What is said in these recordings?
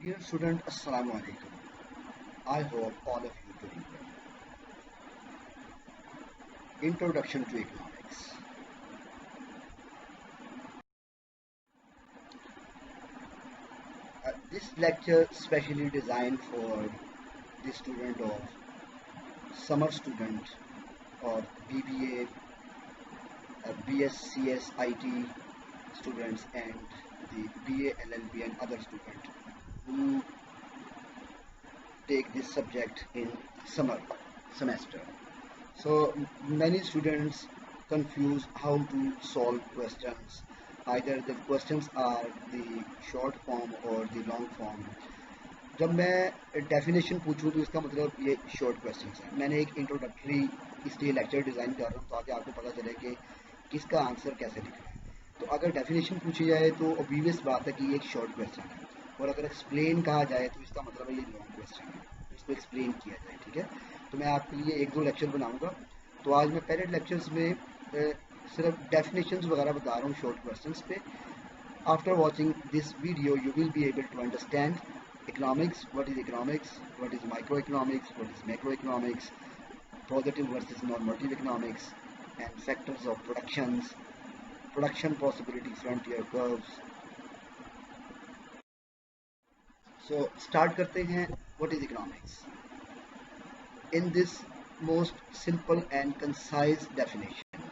Dear student, Assalamu alaikum. I hope all of you doing well. Introduction to Economics. This lecture specially designed for the student of summer student or BBA, BSCS IT students and the BA LLB and other students who take this subject in summer semester. So many students confuse how to solve questions. Either the questions are the short form or the long form. जब मैं definition पूछूं तो इसका मतलब ये short questions है. मैंने एक इंट्रोडक्टरी इसलिए लेक्चर डिज़ाइन कर रहा हूँ ताकि आपको पता चले कि किसका आंसर कैसे लिखना है. तो अगर डेफिनेशन पूछी जाए तो ऑब्वियस बात है कि ये एक शॉर्ट क्वेश्चन है, और अगर एक्सप्लेन कहा जाए तो इसका मतलब है ये लॉन्ग क्वेश्चन है, इसको एक्सप्लेन किया जाए. ठीक है, तो मैं आपके लिए एक दो लेक्चर बनाऊंगा. तो आज मैं पहले लेक्चर्स में सिर्फ डेफिनेशंस वगैरह बता रहा हूँ शॉर्ट क्वेश्चंस पे. After watching this video, you will be able to understand economics, what is economics, what is microeconomics, what is macroeconomics, positive versus normative economics, and factors of productions, production possibility frontier curves. So start करते हैं. What is economics? In this most simple and concise definition,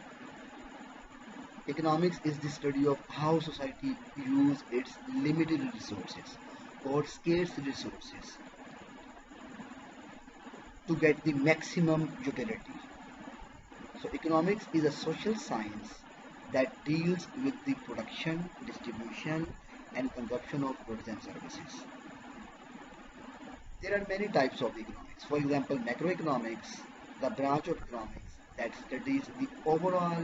economics is the study of how society uses its limited resources or scarce resources to get the maximum utility. So economics is a social science that deals with the production, distribution and consumption of goods and services. There are many types of economics. For example, macroeconomics, the branch of economics that studies the overall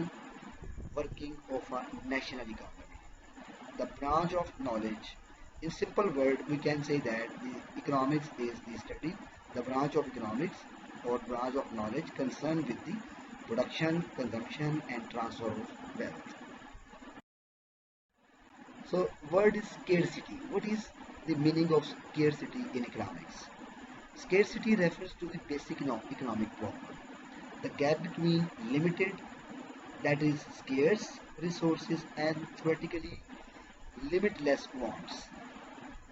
working of a national economy. The branch of knowledge. In simple word, we can say that the economics is the study, the branch of economics or branch of knowledge concerned with the production, consumption and transfer of wealth. So word is scarcity. What is the meaning of scarcity in economics? Scarcity refers to the basic economic problem, the gap between limited, that is scarce resources, and theoretically limitless wants.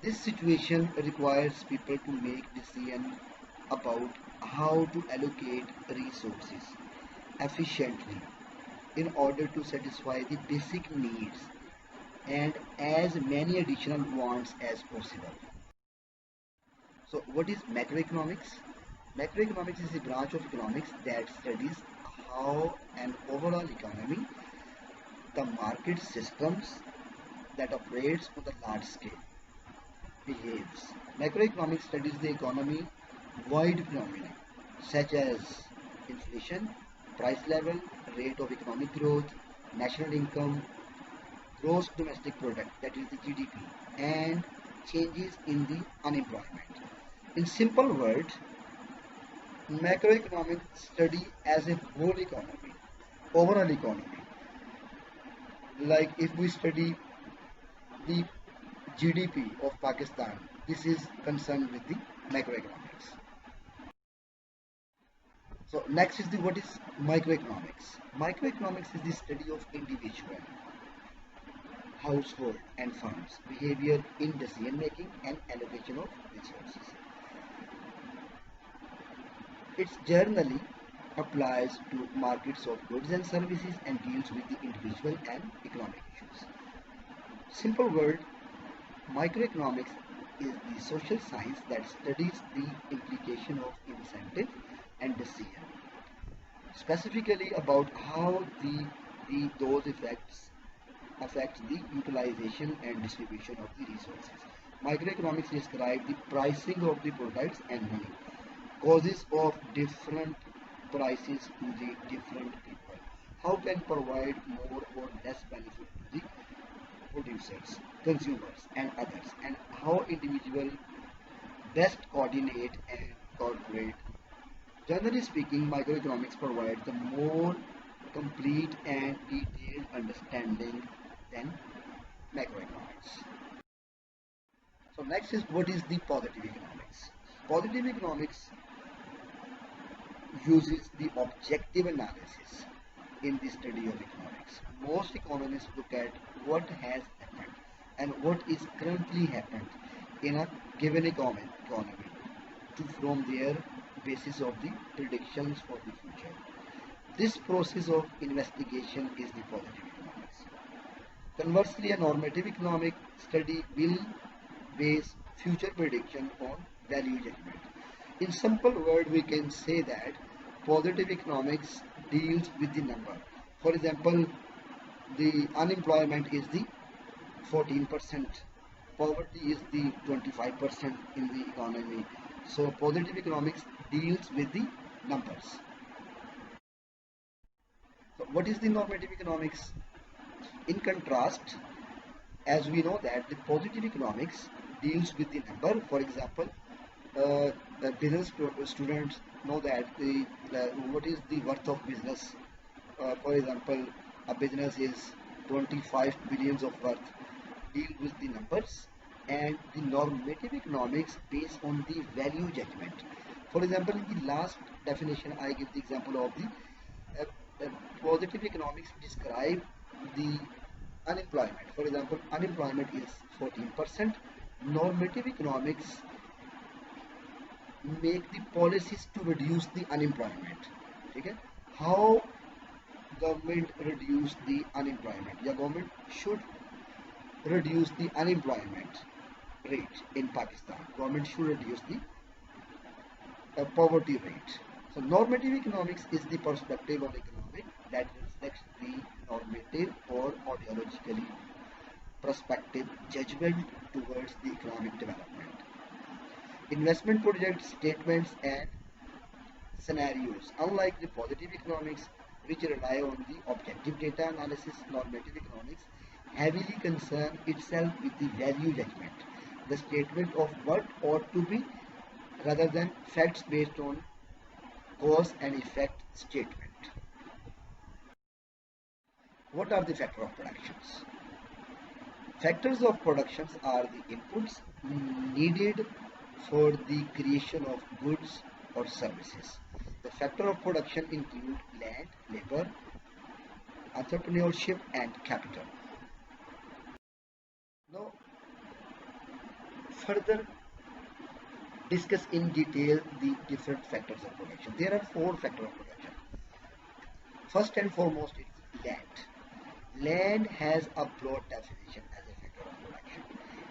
This situation requires people to make decisions about how to allocate resources efficiently in order to satisfy the basic needs and as many additional wants as possible. So what is macroeconomics? Macroeconomics is a branch of economics that studies how an overall economy, the market systems that operates on the large scale, behaves. Macroeconomics studies the economy wide phenomena such as inflation, price level, rate of economic growth, national income, gross domestic product, that is the GDP, and changes in the unemployment. In simple words, macroeconomic study as a whole economy, overall economy. Like if we study the GDP of Pakistan, this is concerned with the macroeconomics. So next is the what is microeconomics. Microeconomics is the study of individual, household and firms behavior in decision making and allocation of resources. It generally applies to markets of goods and services and deals with the individual and economic issues. Simple word, microeconomics is the social science that studies the implication of incentive and decision, specifically about how those effects affect the utilization and distribution of the resources. Microeconomics describe the pricing of the products and money, causes of different prices to the different people, how can provide more or less benefit to the producers, consumers and others, and how individuals best coordinate and cooperate. Generally speaking, microeconomics provides a more complete and detailed understanding than macroeconomics. So next is, what is the positive economics? Positive economics uses the objective analysis in the study of economics. Most economists look at what has happened and what is currently happened in a given economy to from their basis of the predictions for the future. This process of investigation is the positive economics. Conversely, a normative economic study will base future prediction on value judgment. In simple word, we can say that positive economics deals with the number. For example, the unemployment is the 14%, poverty is the 25% in the economy. So positive economics deals with the numbers. So what is the normative economics? In contrast, as we know that the positive economics deals with the number. For example, the business students know that what is the worth of business. For example, a business is 25 billions of worth. Deal with the numbers. And the normative economics based on the value judgment. For example, in the last definition, I give the example of the positive economics describe the unemployment. For example, unemployment is 14%. Normative economics make the policies to reduce the unemployment. Okay? How government reduce the unemployment? The government should reduce the unemployment rate in Pakistan. Government should reduce the poverty rate. So normative economics is the perspective of economic that reflects the normative or ideologically prospective judgment towards the economic development. Investment projects, statements and scenarios. Unlike the positive economics, which rely on the objective data analysis, normative economics heavily concern itself with the value judgment, the statement of what ought to be, rather than facts based on cause and effect statement. What are the factors of productions? Factors of productions are the inputs needed for the creation of goods or services. The factor of production include land, labor, entrepreneurship and capital. Now, further discuss in detail the different factors of production. There are 4 factors of production. First and foremost is land. Land has a broad definition as a factor of production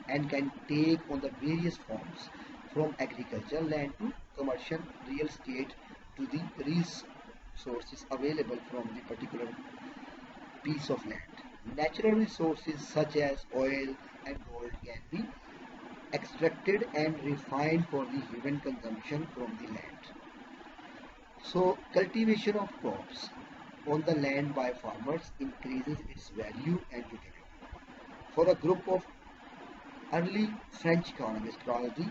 and can take on the various forms, from agricultural land to commercial real estate to the resources available from the particular piece of land. Natural resources such as oil and gold can be extracted and refined for the human consumption from the land. So cultivation of crops on the land by farmers increases its value and utility. For a group of early French economists called the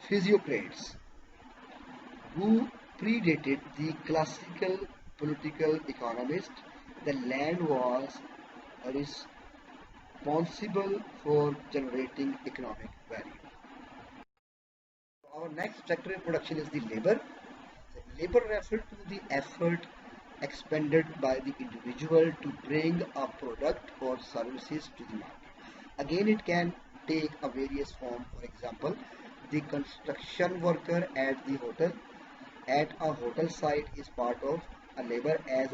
physiocrats, who predated the classical political economists, the land was responsible for generating economic value. Our next factor in production is the labor. Labor refers to the effort expended by the individual to bring a product or services to the market. Again, it can take a various form. For example, the construction worker at a hotel site is part of a labor as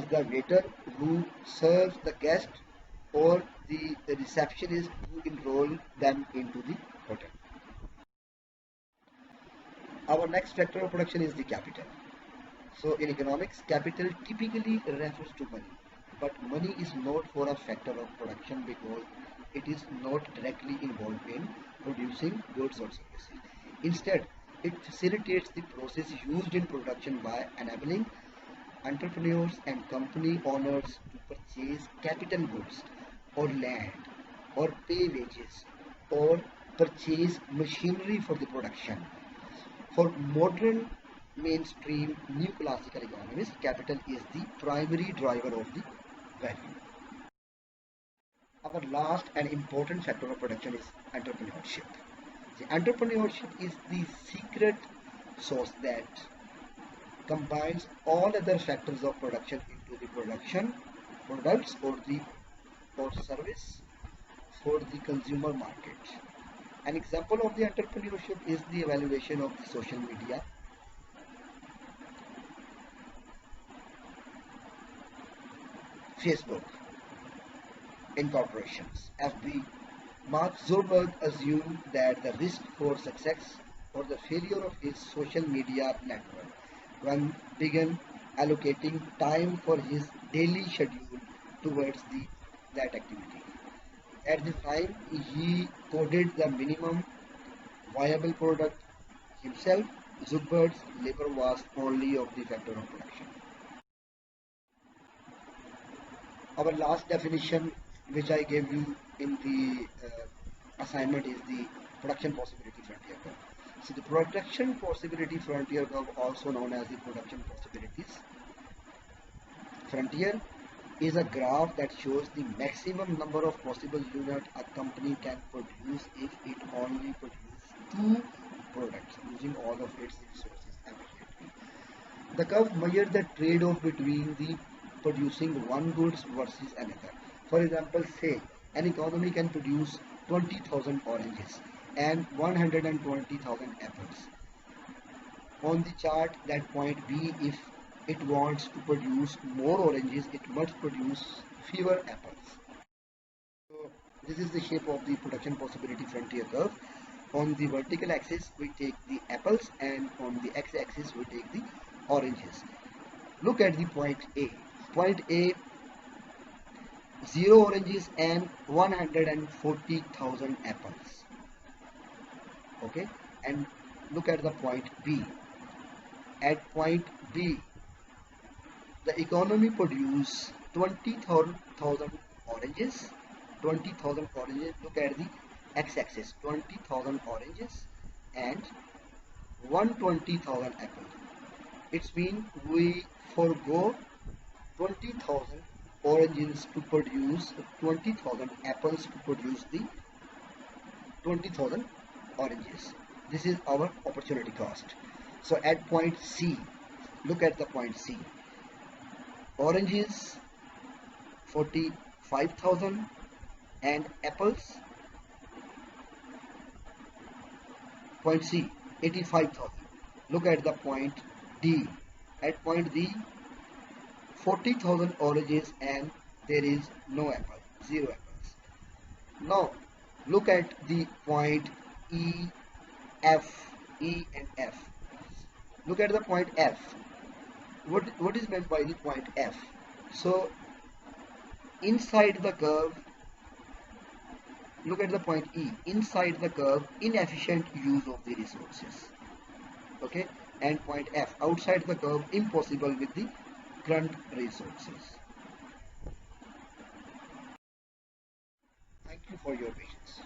the waiter who serves the guest or the receptionist who enroll them into the hotel. Our next factor of production is the capital. So in economics, capital typically refers to money, but money is not for a factor of production because it is not directly involved in producing goods or services. Instead, it facilitates the process used in production by enabling entrepreneurs and company owners to purchase capital goods or land or pay wages or purchase machinery for the production. For modern mainstream new classical economists, capital is the primary driver of the value. Our last and important factor of production is entrepreneurship. The entrepreneurship is the secret sauce that combines all other factors of production into the production products or service for the consumer market. An example of the entrepreneurship is the evaluation of the social media. Facebook incorporations, FB. Mark Zuckerberg assumed that the risk for success or the failure of his social media network when began allocating time for his daily schedule towards that activity. At the time, he coded the minimum viable product himself. Zuckerberg's labor was only of the factor of production. Our last definition, which I gave you in the assignment, is the production possibility frontier curve. So the production possibility frontier curve, also known as the production possibilities frontier, is a graph that shows the maximum number of possible units a company can produce if it only produces two products using all of its resources efficiently. The curve measures the trade-off between the producing one goods versus another. For example, say an economy can produce 20,000 oranges and 120,000 apples. On the chart, that point B, if it wants to produce more oranges, it must produce fewer apples. So this is the shape of the production possibility frontier curve. On the vertical axis, we take the apples, and on the x-axis, we take the oranges. Look at the point A. Point A, 0 oranges and 140,000 apples. Okay, and look at the point B. At point B, the economy produce 20,000 oranges. 20,000 oranges. Look at the x-axis. 20,000 oranges and 120,000 apples. It means we forego 20,000 oranges to produce 20,000 apples to produce the 20,000 oranges. This is our opportunity cost. So at point C, look at the point C. Oranges 45,000 and apples, point C, 85,000. Look at the point D. At point D, 40,000 oranges and there is no apple, 0 apples. Now look at the point E, F, E and F. Look at the point F. What is meant by the point F? So inside the curve, look at the point E. Inside the curve, inefficient use of the resources. Okay, and point F, outside the curve, impossible with the current resources. Thank you for your patience.